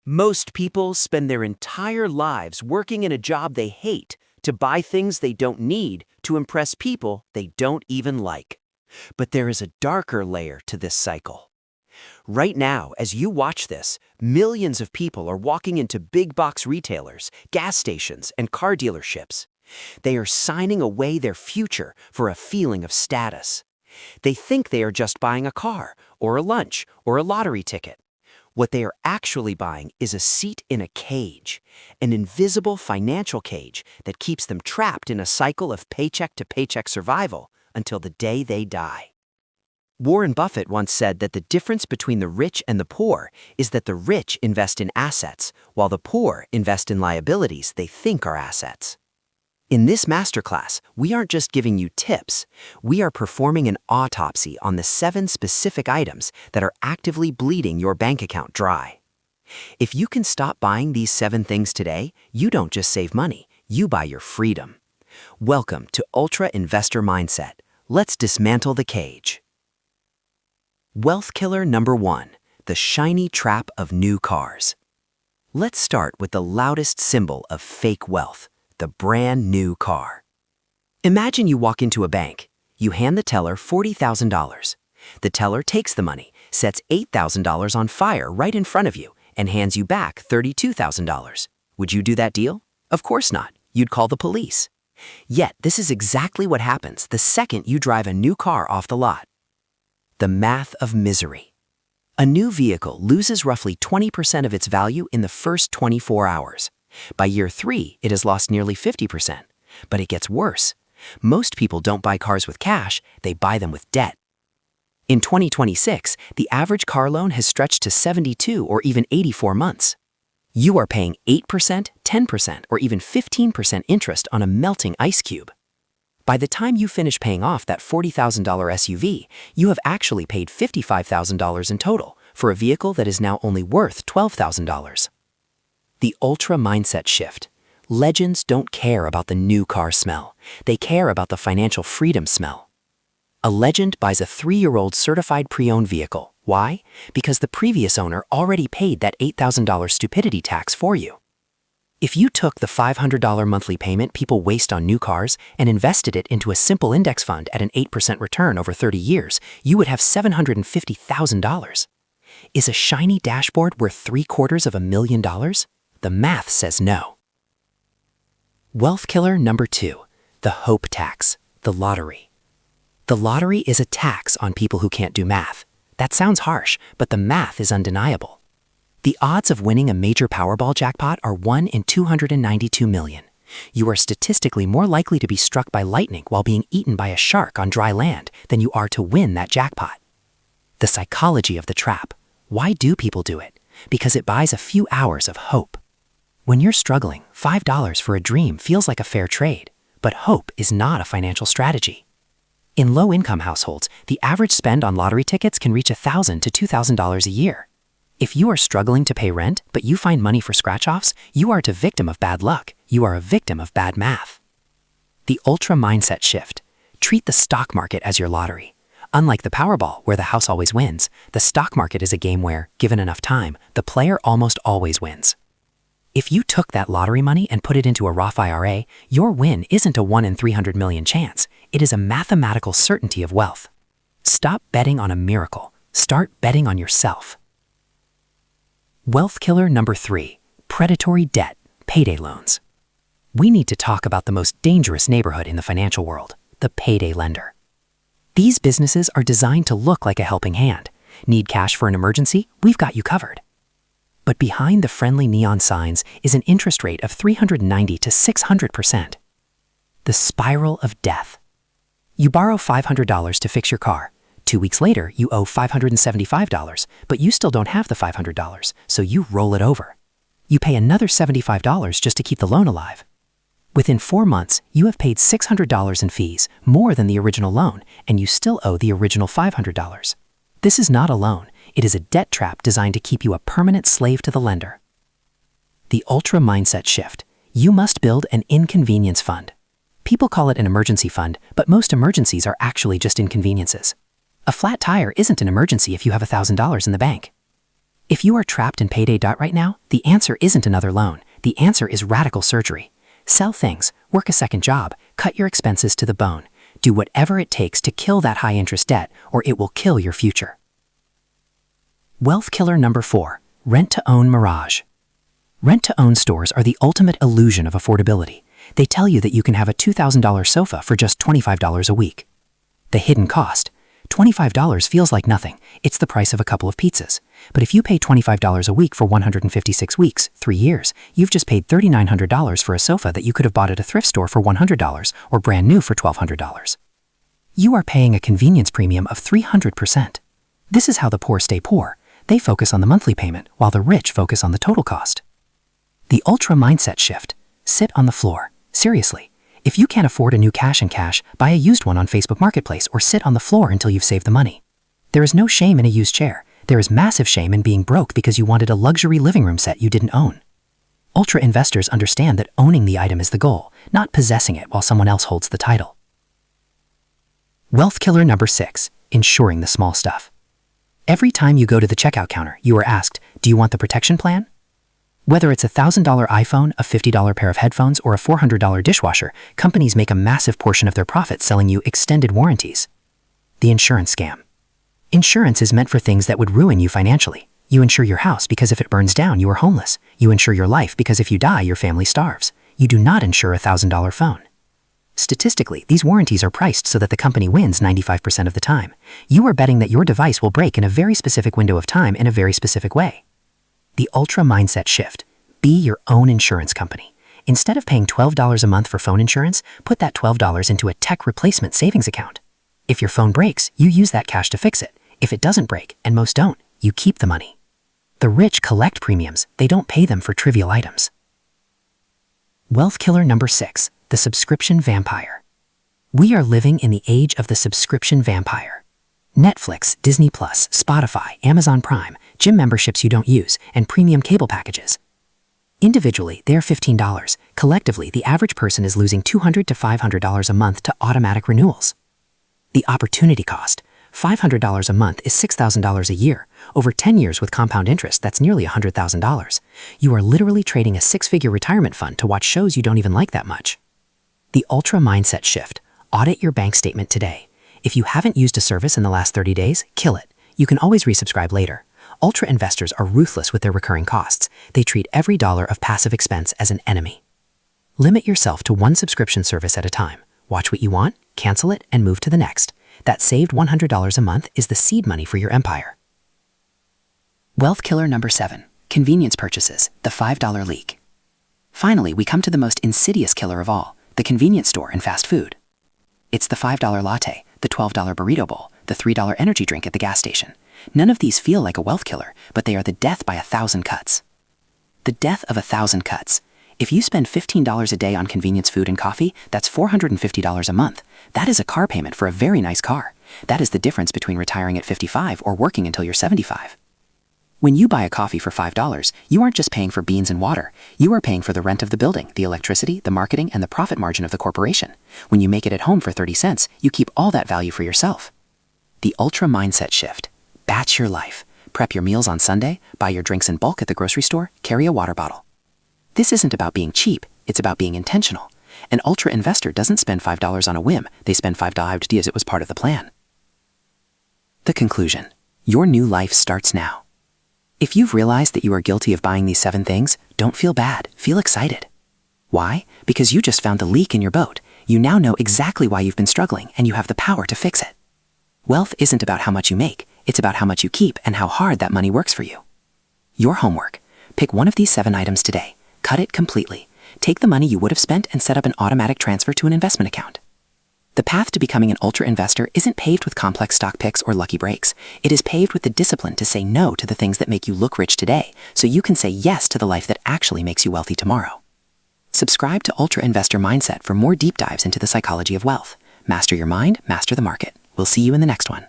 Most people spend their entire lives working in a job they hate to buy things they don't need to impress people they don't even like. But there is a darker layer to this cycle. Right now, as you watch this, millions of people are walking into big box retailers, gas stations, and car dealerships. They are signing away their future for a feeling of status. They think they are just buying a car, or a lunch, or a lottery ticket. What they are actually buying is a seat in a cage, an invisible financial cage that keeps them trapped in a cycle of paycheck-to-paycheck survival until the day they die. Warren Buffett once said that the difference between the rich and the poor is that the rich invest in assets, while the poor invest in liabilities they think are assets. In this masterclass, we aren't just giving you tips, we are performing an autopsy on the 7 specific items that are actively bleeding your bank account dry. If you can stop buying these 7 things today, you don't just save money, you buy your freedom. Welcome to Ultra Investor Mindset. Let's dismantle the cage. Wealth killer number 1, the shiny trap of new cars. Let's start with the loudest symbol of fake wealth. The brand new car. Imagine you walk into a bank. You hand the teller $40,000. The teller takes the money, sets $8,000 on fire right in front of you, and hands you back $32,000. Would you do that deal? Of course not. You'd call the police. Yet, this is exactly what happens the second you drive a new car off the lot. The math of misery. A new vehicle loses roughly 20% of its value in the first 24 hours. By year 3, it has lost nearly 50%. But it gets worse. Most people don't buy cars with cash, they buy them with debt. In 2026, the average car loan has stretched to 72 or even 84 months. You are paying 8%, 10%, or even 15% interest on a melting ice cube. By the time you finish paying off that $40,000 SUV, you have actually paid $55,000 in total for a vehicle that is now only worth $12,000. The ultra mindset shift. Legends don't care about the new car smell. They care about the financial freedom smell. A legend buys a 3-year-old certified pre-owned vehicle. Why? Because the previous owner already paid that $8,000 stupidity tax for you. If you took the $500 monthly payment people waste on new cars and invested it into a simple index fund at an 8% return over 30 years, you would have $750,000. Is a shiny dashboard worth $750,000? The math says no. Wealth killer number 2, the hope tax, the lottery. The lottery is a tax on people who can't do math. That sounds harsh, but the math is undeniable. The odds of winning a major Powerball jackpot are 1 in 292 million. You are statistically more likely to be struck by lightning while being eaten by a shark on dry land than you are to win that jackpot. The psychology of the trap. Why do people do it? Because it buys a few hours of hope. When you're struggling, $5 for a dream feels like a fair trade, but hope is not a financial strategy. In low-income households, the average spend on lottery tickets can reach $1,000 to $2,000 a year. If you are struggling to pay rent, but you find money for scratch-offs, you aren't a victim of bad luck, you are a victim of bad math. The ultra mindset shift. Treat the stock market as your lottery. Unlike the Powerball, where the house always wins, the stock market is a game where, given enough time, the player almost always wins. If you took that lottery money and put it into a Roth IRA, your win isn't a 1 in 300 million chance. It is a mathematical certainty of wealth. Stop betting on a miracle. Start betting on yourself. Wealth killer number 3, predatory debt, payday loans. We need to talk about the most dangerous neighborhood in the financial world, the payday lender. These businesses are designed to look like a helping hand. Need cash for an emergency? We've got you covered. But behind the friendly neon signs is an interest rate of 390 to 600%. The spiral of death. You borrow $500 to fix your car. 2 weeks later, you owe $575, but you still don't have the $500, so you roll it over. You pay another $75 just to keep the loan alive. Within 4 months, you have paid $600 in fees, more than the original loan, and you still owe the original $500. This is not a loan. It is a debt trap designed to keep you a permanent slave to the lender. The ultra mindset shift. You must build an inconvenience fund. People call it an emergency fund, but most emergencies are actually just inconveniences. A flat tire isn't an emergency if you have $1,000 in the bank. If you are trapped in payday debt right now, the answer isn't another loan. The answer is radical surgery. Sell things, work a second job, cut your expenses to the bone. Do whatever it takes to kill that high-interest debt, or it will kill your future. Wealth killer number 4, rent-to-own mirage. Rent-to-own stores are the ultimate illusion of affordability. They tell you that you can have a $2,000 sofa for just $25 a week. The hidden cost. $25 feels like nothing. It's the price of a couple of pizzas. But if you pay $25 a week for 156 weeks, 3 years, you've just paid $3,900 for a sofa that you could have bought at a thrift store for $100 or brand new for $1,200. You are paying a convenience premium of 300%. This is how the poor stay poor. They focus on the monthly payment while the rich focus on the total cost. The ultra mindset shift. Sit on the floor. Seriously. If you can't afford a new cash and cash, buy a used one on Facebook Marketplace or sit on the floor until you've saved the money. There is no shame in a used chair. There is massive shame in being broke because you wanted a luxury living room set you didn't own. Ultra investors understand that owning the item is the goal, not possessing it while someone else holds the title. Wealth killer number 6, insuring the small stuff. Every time you go to the checkout counter, you are asked, do you want the protection plan? Whether it's a $1,000 iPhone, a $50 pair of headphones, or a $400 dishwasher, companies make a massive portion of their profit selling you extended warranties. The insurance scam. Insurance is meant for things that would ruin you financially. You insure your house because if it burns down, you are homeless. You insure your life because if you die, your family starves. You do not insure a $1,000 phone. Statistically, these warranties are priced so that the company wins 95% of the time. You are betting that your device will break in a very specific window of time in a very specific way. The ultra mindset shift. Be your own insurance company. Instead of paying $12 a month for phone insurance, put that $12 into a tech replacement savings account. If your phone breaks, you use that cash to fix it. If it doesn't break, and most don't, you keep the money. The rich collect premiums, they don't pay them for trivial items. Wealth killer number 6, the subscription vampire. We are living in the age of the subscription vampire. Netflix, Disney+, Spotify, Amazon Prime, gym memberships you don't use, and premium cable packages. Individually, they're $15. Collectively, the average person is losing $200 to $500 a month to automatic renewals. The opportunity cost. $500 a month is $6,000 a year. Over 10 years with compound interest, that's nearly $100,000. You are literally trading a 6-figure retirement fund to watch shows you don't even like that much. The ultra mindset shift. Audit your bank statement today. If you haven't used a service in the last 30 days, kill it. You can always resubscribe later. Ultra investors are ruthless with their recurring costs. They treat every dollar of passive expense as an enemy. Limit yourself to one subscription service at a time. Watch what you want, cancel it, and move to the next. That saved $100 a month is the seed money for your empire. Wealth killer number 7, convenience purchases, the $5 leak. Finally, we come to the most insidious killer of all, the convenience store and fast food. It's the $5 latte, the $12 burrito bowl, the $3 energy drink at the gas station. None of these feel like a wealth killer, but they are the death by 1,000 cuts. The death of 1,000 cuts. If you spend $15 a day on convenience food and coffee, that's $450 a month. That is a car payment for a very nice car. That is the difference between retiring at 55 or working until you're 75. When you buy a coffee for $5, you aren't just paying for beans and water. You are paying for the rent of the building, the electricity, the marketing, and the profit margin of the corporation. When you make it at home for 30 cents, you keep all that value for yourself. The ultra mindset shift. Batch your life. Prep your meals on Sunday, buy your drinks in bulk at the grocery store, carry a water bottle. This isn't about being cheap, it's about being intentional. An ultra investor doesn't spend $5 on a whim, they spend $5 as it was part of the plan. The conclusion. Your new life starts now. If you've realized that you are guilty of buying these 7 things, don't feel bad, feel excited. Why? Because you just found the leak in your boat. You now know exactly why you've been struggling and you have the power to fix it. Wealth isn't about how much you make, it's about how much you keep and how hard that money works for you. Your homework. Pick one of these 7 items today. Cut it completely. Take the money you would have spent and set up an automatic transfer to an investment account. The path to becoming an ultra investor isn't paved with complex stock picks or lucky breaks. It is paved with the discipline to say no to the things that make you look rich today, so you can say yes to the life that actually makes you wealthy tomorrow. Subscribe to Ultra Investor Mindset for more deep dives into the psychology of wealth. Master your mind, master the market. We'll see you in the next one.